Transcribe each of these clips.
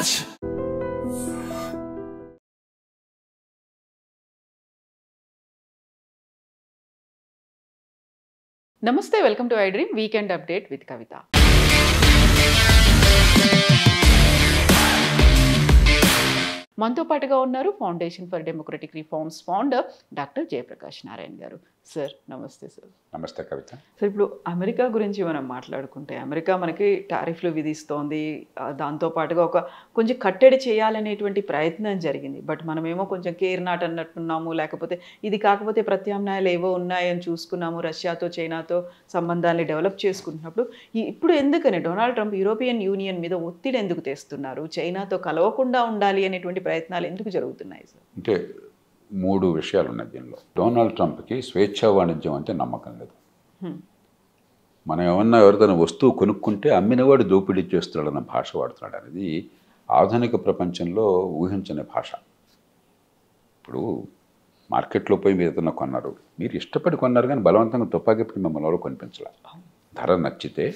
Raj. Namaste, welcome to iDream Weekend Update with Kavita. మనతో పాటుగా ఉన్నారు foundation for democratic reforms founder doctor Jayaprakash Narayana గారు. Sir నమస్తే. Sir నమస్తే కవిత. సార్ ఇప్పుడు అమెరికా గురించి మనం మాట్లాడుకుంటే అమెరికా మనకి టారిఫ్లు విధిస్తోంది, దాంతోపాటుగా కొంచెం కట్టడి చేయాలనేటువంటి ప్రయత్నం జరిగింది. బట్ మనమేమో కొంచెం కేర్ నాట్ అన్నట్టున్నాము, లేకపోతే ఇది కాకపోతే ప్రత్యామ్నాయాలు ఏవో ఉన్నాయని చూసుకున్నాము. రష్యాతో చైనాతో సంబంధాన్ని డెవలప్ చేసుకుంటున్నప్పుడు ఇప్పుడు ఎందుకని డొనాల్డ్ ట్రంప్ యూరోపియన్ యూనియన్ మీద ఒత్తిడి ఎందుకు తెస్తున్నారు? చైనాతో కలవకుండా ఉండాలి అనేటువంటి ప్రయత్నాలు ఎందుకు జరుగుతున్నాయి సార్? అంటే మూడు విషయాలు ఉన్నాయి దీనిలో. డొనాల్డ్ ట్రంప్కి స్వేచ్ఛా వాణిజ్యం అంటే నమ్మకం లేదు. మనం ఏమన్నా ఎవరిదైనా వస్తువు కొనుక్కుంటే అమ్మినవాడు దోపిడీ చేస్తున్నాడన్న భాష వాడుతున్నాడు. అనేది ఆధునిక ప్రపంచంలో ఊహించని భాష. ఇప్పుడు మార్కెట్లో పోయి మీరు ఏదైనా కొన్నారు, మీరు ఇష్టపడి కొన్నారు, కానీ బలవంతంగా తుపాకీ పెట్టి మిమ్మల్ని ఎవరో కొనిపించాలి. ధర నచ్చితే,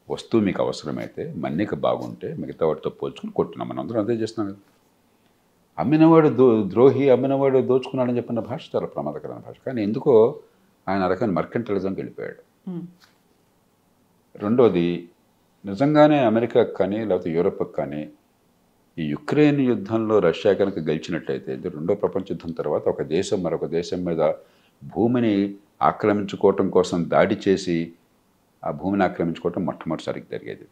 వస్తువు మీకు అవసరమైతే, మన్నిక బాగుంటే మిగతా వాటితో పోల్చుకుని కొట్టున్నాం. మనం అందరం అదే చేస్తున్నాం కదా. అమ్మినవాడు ద్రోహి, అమ్మినవాడు దోచుకున్నాడని చెప్పిన భాష చాలా ప్రమాదకరమైన భాష. కానీ ఎందుకో ఆయన రకమైన మర్కెంటలిజంకి వెళ్ళిపోయాడు. రెండోది, నిజంగానే అమెరికాకు కానీ లేకపోతే యూరోప్కి కానీ ఈ యుక్రెయిన్ యుద్ధంలో రష్యా కనుక గెలిచినట్టయితే, రెండో ప్రపంచ యుద్ధం తర్వాత ఒక దేశం మరొక దేశం మీద భూమిని ఆక్రమించుకోవటం కోసం దాడి చేసి ఆ భూమిని ఆక్రమించుకోవటం మొట్టమొదటిసారికి జరిగేది.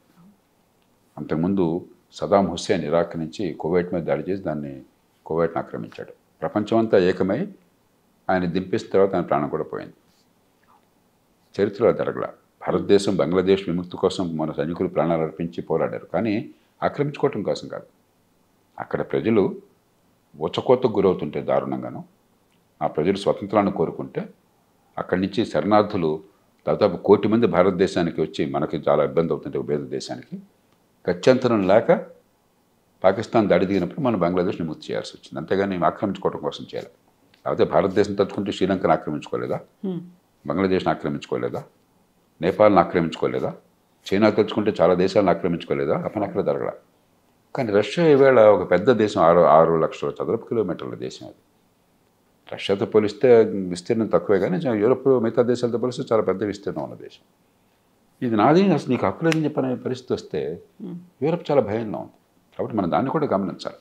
అంతకుముందు సదాం హుస్సేన్ ఇరాక్ నుంచి కువైట్ మీద దాడి చేసి కువైట్ని ఆక్రమించాడు. ప్రపంచమంతా ఏకమై ఆయన దింపేసిన తర్వాత ఆయన ప్రాణం కూడా పోయింది. చరిత్రలో జరగల. భారతదేశం బంగ్లాదేశ్ విముక్తి కోసం మన సైనికులు ప్రాణాలు అర్పించి పోరాడారు, కానీ ఆక్రమించుకోవటం కోసం కాదు. అక్కడ ప్రజలు ఉచకోతకు గురవుతుంటే దారుణంగాను, ఆ ప్రజలు స్వతంత్రాన్ని కోరుకుంటే అక్కడి నుంచి శరణార్థులు దాదాపు 1 కోటి మంది భారతదేశానికి వచ్చి మనకి చాలా ఇబ్బంది అవుతుంటే ఉభయ దేశానికి గత్యంతరం లేక పాకిస్తాన్ దాడి దిగినప్పుడు మనం బంగ్లాదేశ్ని ముక్తి చేయాల్సి వచ్చింది. అంతేగాని ఆక్రమించుకోవడం కోసం చేయాలి. లేకపోతే భారతదేశం తలుచుకుంటే శ్రీలంకను ఆక్రమించుకోలేదా, బంగ్లాదేశ్ని ఆక్రమించుకోలేదా, నేపాల్ని ఆక్రమించుకోలేదా, చైనా తలుచుకుంటే చాలా దేశాలను ఆక్రమించుకోలేదా? అప్పుడు అక్కడ జరగల. కానీ రష్యా ఈవేళ ఒక పెద్ద దేశం, 6 లక్షల చదరపు కిలోమీటర్ల దేశం. అది రష్యాతో పోలిస్తే విస్తీర్ణం తక్కువే, కానీ యూరోప్ మిగతా దేశాలతో పోలిస్తే చాలా పెద్ద విస్తీర్ణం ఉన్న దేశం. ఇది నాది, అసలు నీకు హక్కు లేదని చెప్పిన పరిస్థితి వస్తే యూరోప్ చాలా భయంగా ఉంది. కాబట్టి మనం దాన్ని కూడా గమనించాలి.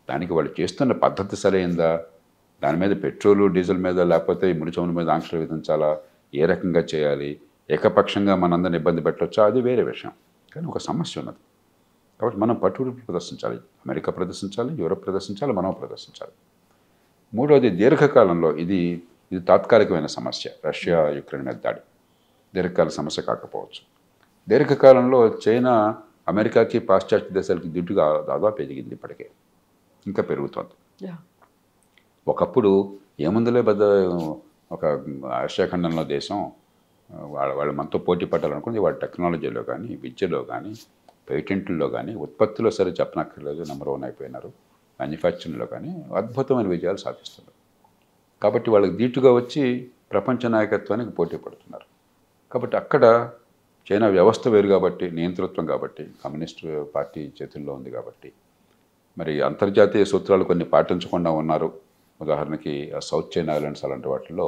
దానికి వాళ్ళు చేస్తున్న పద్ధతి సరైందా, దాని మీద పెట్రోలు డీజిల్ మీద లేకపోతే ఈ ముడి చమురు మీద ఆంక్షలు విధించాలా, ఏ రకంగా చేయాలి, ఏకపక్షంగా మనందరిని ఇబ్బంది పెట్టవచ్చా, అది వేరే విషయం. కానీ ఒక సమస్య ఉన్నది. కాబట్టి మనం పట్టుబడి ప్రదర్శించాలి. అమెరికా ప్రదర్శించాలి, యూరోప్ ప్రదర్శించాలి, మనం ప్రదర్శించాలి. మూడవది, దీర్ఘకాలంలో ఇది తాత్కాలికమైన సమస్య. రష్యా యుక్రెయిన్ మీద దాడి దీర్ఘకాల సమస్య కాకపోవచ్చు. దీర్ఘకాలంలో చైనా అమెరికాకి పాశ్చాత్య దేశాలకి దిట్టుగా దాదాపు ఎదిగింది. ఇప్పటికే ఇంకా పెరుగుతోంది. ఒకప్పుడు ఏముందులే పెద్ద ఒక ఆసియా ఖండంలో దేశం వాళ్ళు మనతో పోటీ పడాలనుకుంది. వాళ్ళ టెక్నాలజీలో కానీ, విద్యలో కానీ, పేటెంట్లలో కానీ, ఉత్పత్తిలో సరే చెప్పనక్కర్లేదు, నెంబర్ 1 అయిపోయినారు. మ్యానుఫ్యాక్చరింగ్లో కానీ అద్భుతమైన విజయాలు సాధిస్తున్నారు. కాబట్టి వాళ్ళకి ధీటుగా వచ్చి ప్రపంచ నాయకత్వానికి పోటీ పడుతున్నారు. కాబట్టి అక్కడ చైనా వ్యవస్థ వేరు కాబట్టి, నియంతృత్వం కాబట్టి, కమ్యూనిస్ట్ పార్టీ చేతుల్లో ఉంది కాబట్టి, మరి అంతర్జాతీయ సూత్రాలు కొన్ని పాటించకుండా ఉన్నారు. ఉదాహరణకి సౌత్ చైనా ఐలాండ్స్ అలాంటి వాటిల్లో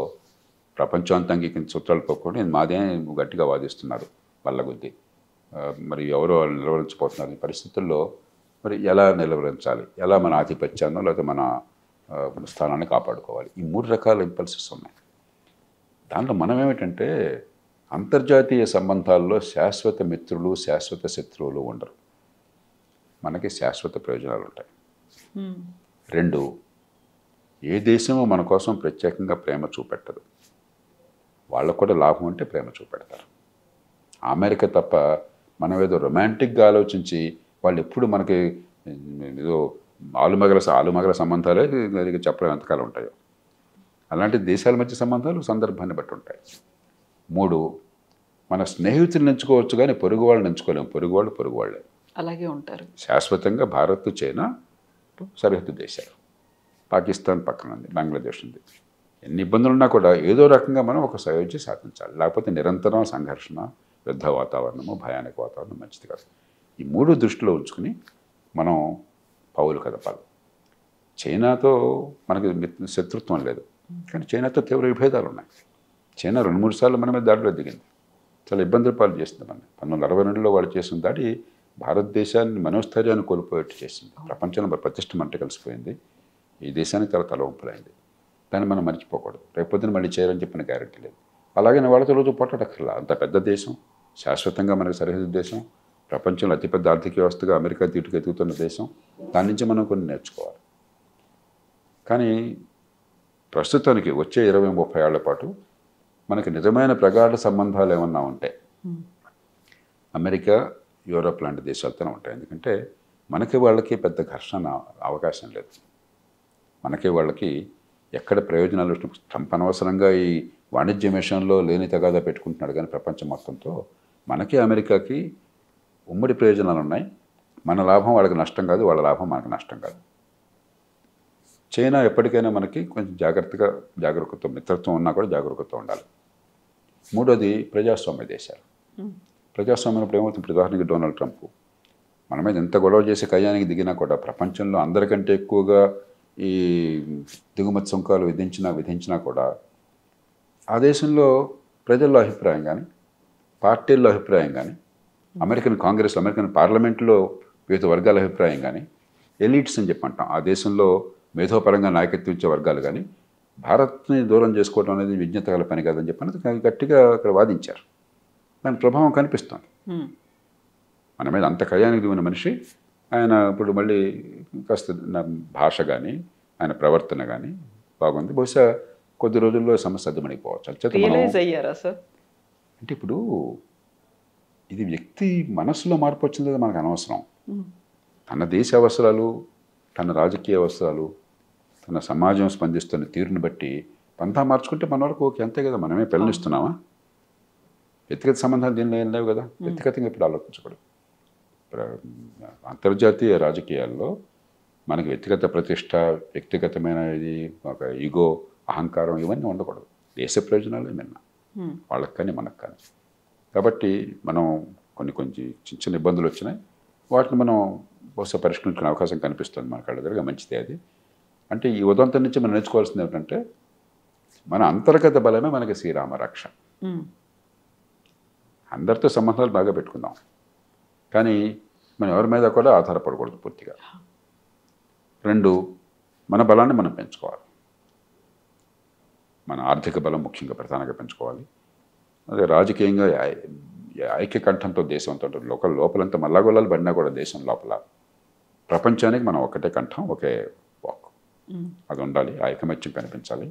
ప్రపంచమంతా అంగీకరించిన సూత్రాలు పోకుండా మాదే గట్టిగా వాదిస్తున్నారు వల్లగుద్ది. మరి ఎవరో నిలవరించిపోతున్నారు. ఈ పరిస్థితుల్లో మరి ఎలా నిలవరించాలి, ఎలా మన ఆధిపత్యాన్ని లేకపోతే మన స్థానాన్ని కాపాడుకోవాలి, ఈ 3 రకాల ఇంపల్సెస్ ఉన్నాయి. దాంట్లో మనం ఏమిటంటే, అంతర్జాతీయ సంబంధాల్లో శాశ్వత మిత్రులు, శాశ్వత శత్రువులు ఉండరు. మనకి శాశ్వత ప్రయోజనాలు ఉంటాయి. 2, ఏ దేశమో మన కోసం ప్రత్యేకంగా ప్రేమ చూపెట్టదు. వాళ్ళకు కూడా లాభం ఉంటే ప్రేమ చూపెడతారు. అమెరికా తప్ప మనం ఏదో రొమాంటిక్గా ఆలోచించి వాళ్ళు ఎప్పుడు మనకి ఏదో ఆలుమగల సంబంధాలే చెప్పడం ఎంతకాలం ఉంటాయో, అలాంటి దేశాల మధ్య సంబంధాలు సందర్భాన్ని బట్టి ఉంటాయి. 3, మన స్నేహితులను ఎంచుకోవచ్చు కానీ పొరుగు వాళ్ళని ఎంచుకోలేము. పొరుగు వాళ్ళే అలాగే ఉంటారు. శాశ్వతంగా భారత్, చైనా సరిహద్దు దేశాలు, పాకిస్తాన్ పక్కన ఉంది, బంగ్లాదేశ్ ఉంది. ఎన్ని ఇబ్బందులు ఉన్నా కూడా ఏదో రకంగా మనం ఒక సయోధ్య సాధించాలి. లేకపోతే నిరంతరం సంఘర్షణ, యుద్ధ వాతావరణము, భయానక వాతావరణం మంచిది కాదు. ఈ 3 దృష్టిలో ఉంచుకుని మనం పావులు కదపాలి. చైనాతో మనకి శత్రుత్వం లేదు, కానీ చైనాతో తీవ్ర విభేదాలు ఉన్నాయి. చైనా 2-3 సార్లు మన మీద దాడిలో దిగింది, చాలా ఇబ్బందుల పాలు చేసింది. మన 1962లో వాళ్ళు చేసిన దాడి భారతదేశాన్ని మనోస్థైర్యాన్ని కోల్పోయేట్టు చేసింది. ప్రపంచంలో ప్రతిష్ట మంట కలిసిపోయింది. ఈ దేశానికి చాలా తలవంపులైంది. దాన్ని మనం మర్చిపోకూడదు. రేపొద్దున మళ్ళీ చేయరని చెప్పిన గ్యారెంటీ లేదు. అలాగే వాళ్ళతో రోజు పోటాడక్కర్లా. అంత పెద్ద దేశం, శాశ్వతంగా మనకి సరిహద్దు దేశం, ప్రపంచంలో అతిపెద్ద ఆర్థిక వ్యవస్థగా అమెరికా తీటుకు ఎదుగుతున్న దేశం. దాని నుంచి మనం కొన్ని నేర్చుకోవాలి. కానీ ప్రస్తుతానికి వచ్చే 20-30 ఏళ్ల పాటు మనకి నిజమైన ప్రగాఢ సంబంధాలు ఏమన్నా ఉంటే అమెరికా, యూరోప్ లాంటి దేశాలతోనే ఉంటాయి. ఎందుకంటే మనకి వాళ్ళకి పెద్ద ఘర్షణ అవకాశం లేదు. మనకి వాళ్ళకి ఎక్కడ ప్రయోజనాలు ట్రంప్ అనవసరంగా ఈ వాణిజ్య విషయంలో లేని తగాదా పెట్టుకుంటున్నాడు, కానీ ప్రపంచం మొత్తంతో మనకి అమెరికాకి ఉమ్మడి ప్రయోజనాలు ఉన్నాయి. మన లాభం వాళ్ళకి నష్టం కాదు, వాళ్ళ లాభం మనకు నష్టం కాదు. చైనా ఎప్పటికైనా మనకి కొంచెం జాగరూకత, మిత్రత్వం ఉన్నా కూడా జాగరూకత ఉండాలి. మూడోది ప్రజాస్వామ్య దేశాలు. ప్రజాస్వామ్యం ఇప్పుడు ఏమవుతుంది? ఉదాహరణకి డొనాల్డ్ ట్రంప్ మన మీద ఎంత గొడవ చేసి కయ్యానికి దిగినా కూడా ప్రపంచంలో అందరికంటే ఎక్కువగా ఈ దిగుమతి సుంకాలు విధించినా కూడా ఆ దేశంలో ప్రజల్లో అభిప్రాయం కానీ, పార్టీల్లో అభిప్రాయం కానీ, అమెరికన్ కాంగ్రెస్, అమెరికన్ పార్లమెంట్లో వివిధ వర్గాల అభిప్రాయం కానీ, ఎలీట్స్ అని చెప్పి అంటాం, ఆ దేశంలో మేధోపరంగా నాయకత్వం ఇచ్చే వర్గాలు కానీ భారత్ని దూరం చేసుకోవడం అనేది విజ్ఞత గల పని కాదని చెప్పి గట్టిగా అక్కడ వాదించారు. దాని ప్రభావం కనిపిస్తుంది. మన మీద అంత కయ్యానికి దిగిన మనిషి ఆయన ఇప్పుడు మళ్ళీ కాస్త భాష కానీ ఆయన ప్రవర్తన కానీ బాగుంది. బహుశా కొద్ది రోజుల్లో సమస్య సద్దుమణిపోవచ్చు. అయ్యారా సార్? అంటే ఇప్పుడు ఇది వ్యక్తి మనసులో మార్పు వచ్చింది కదా మనకు అనవసరం. తన దేశ అవసరాలు, తన రాజకీయ అవసరాలు, తన సమాజం స్పందిస్తున్న తీరుని బట్టి పంతా మార్చుకుంటే మన వరకు ఓకే, అంతే కదా. మనమే పిల్లనిస్తున్నామా? వ్యక్తిగత సంబంధాలు దీనిలో ఏం లేవు కదా. వ్యక్తిగతంగా ఇప్పుడు ఆలోచించకూడదు. అంతర్జాతీయ రాజకీయాల్లో మనకి వ్యక్తిగత ప్రతిష్ట, వ్యక్తిగతమైనది, ఒక ఈగో, అహంకారం ఇవన్నీ ఉండకూడదు. దేశ ప్రయోజనాలు ఏమన్నా వాళ్ళకి కానీ మనకు కానీ. కాబట్టి మనం కొన్ని చిన్న ఇబ్బందులు వచ్చినాయి, వాటిని మనం బహుశా పరిష్కరించుకునే అవకాశం కనిపిస్తుంది మన కళ్ళ దగ్గర. మంచిదే అది. అంటే ఈ ఉదంతం నుంచి మనం నేర్చుకోవాల్సింది ఏమిటంటే మన అంతర్గత బలమే మనకి శ్రీరామ రక్ష. అందరితో సంబంధాలు బాగా పెట్టుకుందాం, కానీ మనం ఎవరి మీద కూడా ఆధారపడకూడదు పూర్తిగా. 2, మన బలాన్ని మనం పెంచుకోవాలి. మన ఆర్థిక బలం ముఖ్యంగా ప్రధానంగా పెంచుకోవాలి. అదే రాజకీయంగా ఐక్యకంఠంతో దేశంతో లోపలంతా మల్లాగొల్లాలు పడినా కూడా దేశం లోపల ప్రపంచానికి మనం ఒకటే కంఠం, ఒకే వాక్, అది ఉండాలి. ఆ ఐకమత్యం కనిపించాలి.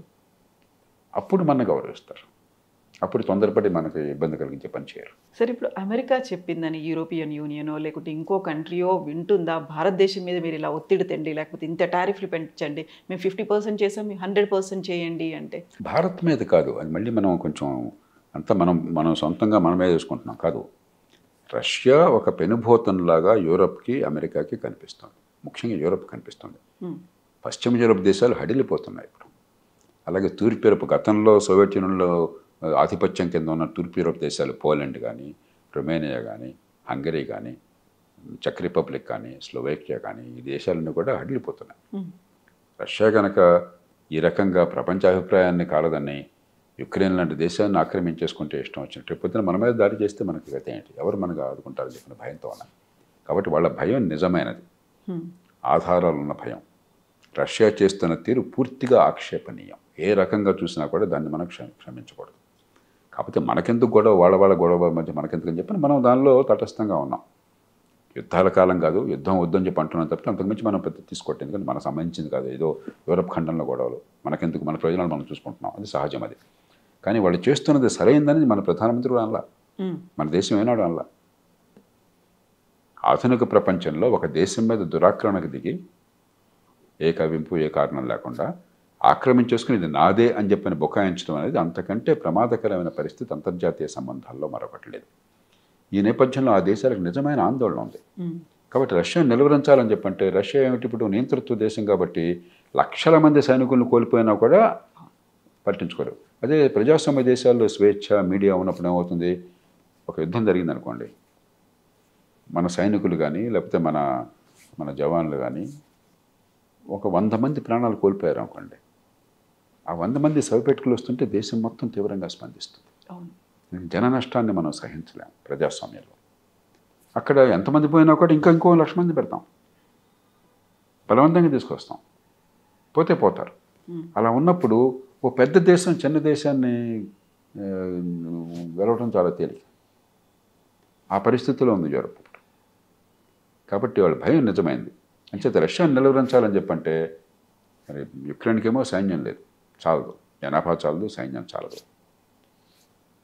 అప్పుడు మన గౌరవిస్తారు. అప్పుడు తొందరపడి మనకి ఇబ్బంది కలిగించే పని చేయరు. సరే, ఇప్పుడు అమెరికా చెప్పిందని యూరోపియన్ యూనియనో లేకుంటే ఇంకో కంట్రీయో వింటుందా? భారతదేశం మీద మీరు ఇలా ఒత్తిడి తెండి, లేకపోతే ఇంత టారిఫ్లు పెంచండి, మేము 50% చేసాం, మీరు 100% చేయండి అంటే? భారత్ మీద కాదు, అది మళ్ళీ మనం కొంచెం అంతా మనం సొంతంగా మనమే చేసుకుంటున్నాం కాదు. రష్యా ఒక పెనుభూతంలాగా యూరోప్కి, అమెరికాకి కనిపిస్తుంది. ముఖ్యంగా యూరోప్ కనిపిస్తుంది. పశ్చిమ యూరోప్ దేశాలు హడిలిపోతున్నాయి ఇప్పుడు. అలాగే తూర్పు యూరోప్, గతంలో సోవియట్ యూనియన్లో ఆధిపత్యం కింద ఉన్న తూర్పు యూరోప్ దేశాలు, పోలాండ్ కానీ, రొమేనియా కానీ, హంగరీ కానీ, చెక్ రిపబ్లిక్ కానీ, స్లోవేకియా కానీ, ఈ దేశాలన్నీ కూడా హడిలిపోతున్నాయి. రష్యా కనుక ఈ రకంగా ప్రపంచ అభిప్రాయాన్ని కాలదని యుక్రెయిన్ లాంటి దేశాన్ని ఆక్రమించేసుకుంటే ఇష్టం వచ్చినట్టు పొద్దున మన మీద దాడి చేస్తే మనకి గతి ఏంటి? ఎవరు మనకు ఆదుకుంటారని చెప్పిన భయంతో ఉన్నాయి. కాబట్టి వాళ్ళ భయం నిజమైనది, ఆధారాలు ఉన్న భయం. రష్యా చేస్తున్న తీరు పూర్తిగా ఆక్షేపణీయం. ఏ రకంగా చూసినా కూడా దాన్ని మనం క్షమించకూడదు. కాకపోతే మనకెందుకు గొడవ, వాళ్ళ గొడవ మధ్య మనకెందుకని చెప్పి మనం దానిలో తటస్థంగా ఉన్నాం. యుద్ధాల కాలం కాదు, యుద్ధం వద్దని చెప్పి అంటున్నాం తప్ప అంతకుమించి మనం పెద్ద తీసుకోవట్లేదు. ఎందుకంటే మనకు సంబంధించింది కాదు, ఏదో యూరప్ ఖండంలో గొడవలు. మనకెందుకు, మన ప్రయోజనాలు మనం చూసుకుంటున్నాం, అది సహజం. అది కానీ వాళ్ళు చేస్తున్నది సరైందని మన ప్రధానమంత్రి కూడా అనలా, మన దేశం ఏనాడు అనలా. ఆధునిక ప్రపంచంలో ఒక దేశం మీద దురాక్రమణకు దిగి ఏ కవింపు, ఏ కారణం లేకుండా ఆక్రమించేసుకుని ఇది నాదే అని చెప్పని బుకాయించడం అనేది అంతకంటే ప్రమాదకరమైన పరిస్థితి అంతర్జాతీయ సంబంధాల్లో మరొకటి లేదు. ఈ నేపథ్యంలో ఆ దేశాలకు నిజమైన ఆందోళన ఉంది. కాబట్టి రష్యా నిలువరించాలని చెప్పంటే, రష్యా ఏమిటి ఇప్పుడు నియంతృత్వ దేశం కాబట్టి లక్షల మంది సైనికులను కోల్పోయినా కూడా పట్టించుకోరు. అదే ప్రజాస్వామ్య దేశాల్లో స్వేచ్ఛ, మీడియా ఉన్నప్పుడు ఏమవుతుంది? ఒక యుద్ధం జరిగిందనుకోండి, మన సైనికులు కానీ లేకపోతే మన మన జవాన్లు కానీ ఒక 100 మంది ప్రాణాలు కోల్పోయారు అనుకోండి, ఆ 100 మంది శవపేటికలు వస్తుంటే దేశం మొత్తం తీవ్రంగా స్పందిస్తుంది. జన నష్టాన్ని మనం సహించలేం ప్రజాస్వామ్యంలో. అక్కడ ఎంతమంది పోయినా కూడా ఇంకో 1,00,000 మంది పెడతాం, బలవంతంగా తీసుకొస్తాం, పోతే పోతారు. అలా ఉన్నప్పుడు ఓ పెద్ద దేశం చిన్న దేశాన్ని గెలవడం చాలా తేలిక. ఆ పరిస్థితిలో ఉంది యూరప్ ఇప్పుడు. కాబట్టి వాళ్ళ భయం నిజమైంది. అంచేత రష్యాని నిలువరించాలని చెప్పంటే మరి యుక్రెయిన్కి ఏమో సైన్యం లేదు, చాలదు, జనాభా చాలదు, సైన్యం చాలదు.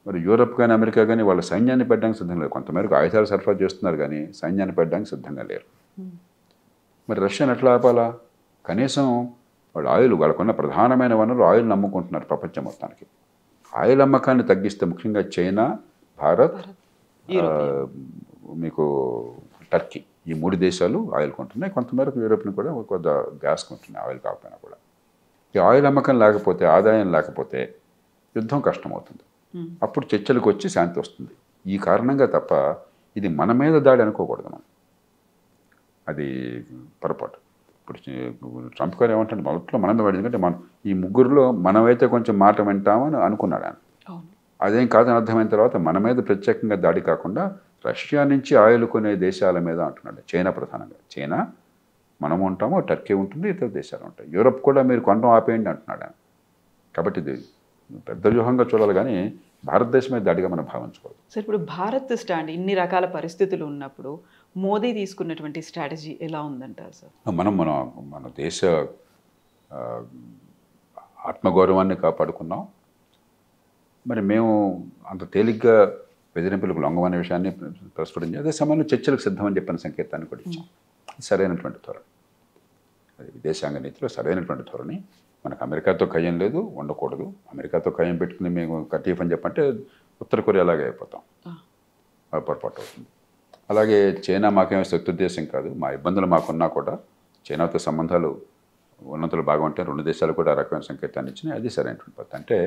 మరి యూరప్ కానీ అమెరికా కానీ వాళ్ళ సైన్యాన్ని పెట్టడానికి సిద్ధంగా లేదు. కొంతమేరకు ఆయుధాలు సరఫరా చేస్తున్నారు కానీ సైన్యాన్ని పెట్టడానికి సిద్ధంగా లేరు. మరి రష్యాని ఎట్లా ఆపాలా? కనీసం వాళ్ళు ఆయిల్, వాళ్ళకున్న ప్రధానమైన వనరు ఆయిల్ని అమ్ముకుంటున్నారు ప్రపంచం మొత్తానికి. ఆయిల్ అమ్మకాన్ని తగ్గిస్తే ముఖ్యంగా చైనా, భారత్, మీకు టర్కీ, ఈ 3 దేశాలు ఆయిల్ కొంటున్నాయి. కొంతమేరకు యూరోప్ని కూడా కొంత గ్యాస్ కొంటున్నాయి, ఆయిల్ కాకపోయినా కూడా. ఈ ఆయిల్ అమ్మకం లేకపోతే, ఆదాయం లేకపోతే యుద్ధం కష్టమవుతుంది. అప్పుడు చర్చలకు వచ్చి శాంతి వస్తుంది. ఈ కారణంగా తప్ప ఇది మన మీద దాడి అనుకోకూడదు మనం. అది పొరపాటు. ఇప్పుడు ట్రంప్ గారు ఏమంటాడు, మొదట్లో మన మీద పడింది. ఎందుకంటే మనం ఈ ముగ్గురులో మనమైతే కొంచెం మాట వింటామని అనుకున్నాడు ఆయన. అదేం కాదని అర్థమైన తర్వాత మన మీద ప్రత్యేకంగా దాడి కాకుండా రష్యా నుంచి ఆయిల్ కొనే దేశాల మీద అంటున్నాడు. చైనా ప్రధానంగా. చైనా, మనం ఉంటాము, టర్కీ ఉంటుంది, ఇతర దేశాలు ఉంటాయి. యూరప్ కూడా మీరు కొనడం ఆపేయండి అంటున్నాడు ఆయన. కాబట్టి ఇది పెద్ద వ్యూహంగా చూడాలి కానీ భారతదేశం మీద దాడిగా మనం భావించకూడదు. సార్, ఇప్పుడు భారత్ స్టాండ్ ఇన్ని రకాల పరిస్థితులు ఉన్నప్పుడు మోదీ తీసుకున్నటువంటి స్ట్రాటజీ ఎలా ఉందంటారు సార్? మన దేశ ఆత్మగౌరవాన్ని కాపాడుకున్నాం. మరి మేము అంత తేలిగ్గా బెదిరింపులకు లొంగమనే విషయాన్ని ప్రస్ఫుటించి అదే సమయంలో చర్చలకు సిద్ధమని చెప్పిన సంకేతాన్ని కూడా ఇచ్చాం. సరైనటువంటి ధోరణి, అది విదేశాంగ నీతిలో సరైనటువంటి ధోరణి. మనకు అమెరికాతో ఖయం లేదు, ఉండకూడదు. అమెరికాతో ఖయం పెట్టుకుని మేము కటీఫ్ అని చెప్పంటే ఉత్తర కొరియా అలాగే అయిపోతాం, పొరపాటు అవుతుంది. అలాగే చైనా మాకేమో శత్రు దేశం కాదు, మా ఇబ్బందులు మాకున్నా కూడా చైనాతో సంబంధాలు ఉన్నతులు బాగా ఉంటే 2 దేశాలు కూడా ఆ రకమైన సంకేతాన్ని ఇచ్చినాయి. అది సరైనటువంటి పద్ధతి. అంటే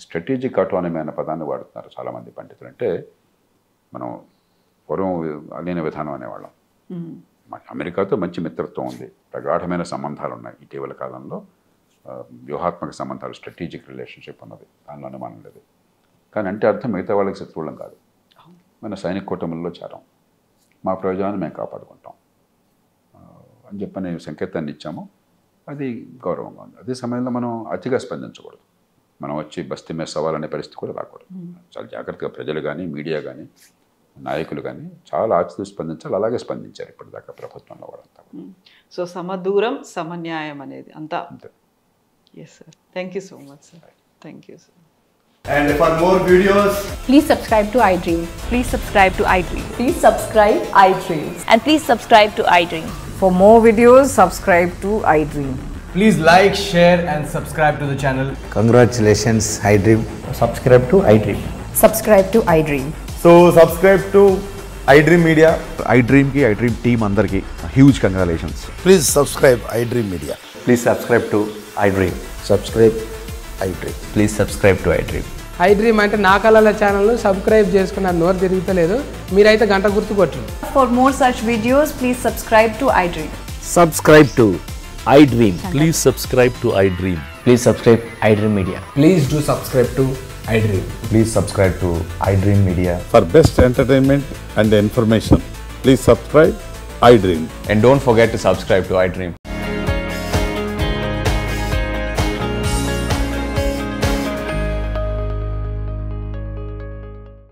స్ట్రాటజిక్ ఆటోనమీ అనే పదాన్ని వాడుతున్నారు చాలామంది పండితులు. అంటే మనం పూర్వం అలీన విధానం అనేవాళ్ళం. అమెరికాతో మంచి మిత్రత్వం ఉంది, ప్రగాఢమైన సంబంధాలు ఉన్నాయి. ఇటీవల కాలంలో వ్యూహాత్మక సంబంధాలు, స్ట్రాటజిక్ రిలేషన్షిప్ ఉన్నది, దానిలో అనుమానం లేదు. కానీ అంటే అర్థం మిగతా వాళ్ళకి శత్రువులం కాదు. మన సైనిక కూటమిల్లో చేరాం, మా ప్రయోజనాన్ని మేము కాపాడుకుంటాం అని చెప్పని సంకేతాన్ని ఇచ్చాము. అది గౌరవంగా ఉంది. అదే సమయంలో మనం అతిగా స్పందించకూడదు. మనం వచ్చి బస్తీ మీద సవాలనే పరిస్థితి కూడా రాకూడదు. చాలా జాగ్రత్తగా ప్రజలు కానీ, మీడియా కానీ, నాయకులు కానీ చాలా ఆచితూ స్పందించాలి. అలాగే స్పందించారు ఇప్పటిదాకా ప్రభుత్వంలో వాళ్ళంతా. సో సమదూరం సమన్యాయం అనేది అంతా. Yes sir, thank you so much sir. Thank you sir. And for more videos, please subscribe to iDream. Please subscribe to iDream. Please subscribe iDream. And please subscribe to iDream. For more videos, subscribe to iDream. please like, share and subscribe to the channel. Congratulations, iDream. Subscribe to iDream. Subscribe to iDream. So subscribe to iDream Media. iDream ki iDream team andarki huge congratulations. Please subscribe iDream Media. Please subscribe to iDream. Subscribe iDream. Please subscribe to iDream. iDream అంటే నా కళల ఛానల్ను subscribe చేసుకున్న నోరు తిరుగుతలేదు, మీరైతే గంట గుర్తు కొట్టండి. For more such videos, please subscribe to iDream. Subscribe to iDream. Please subscribe to iDream. Please subscribe iDream Media. Please do subscribe to iDream. Please subscribe to iDream Media. For best entertainment and information, please subscribe iDream. And don't forget to subscribe to iDream.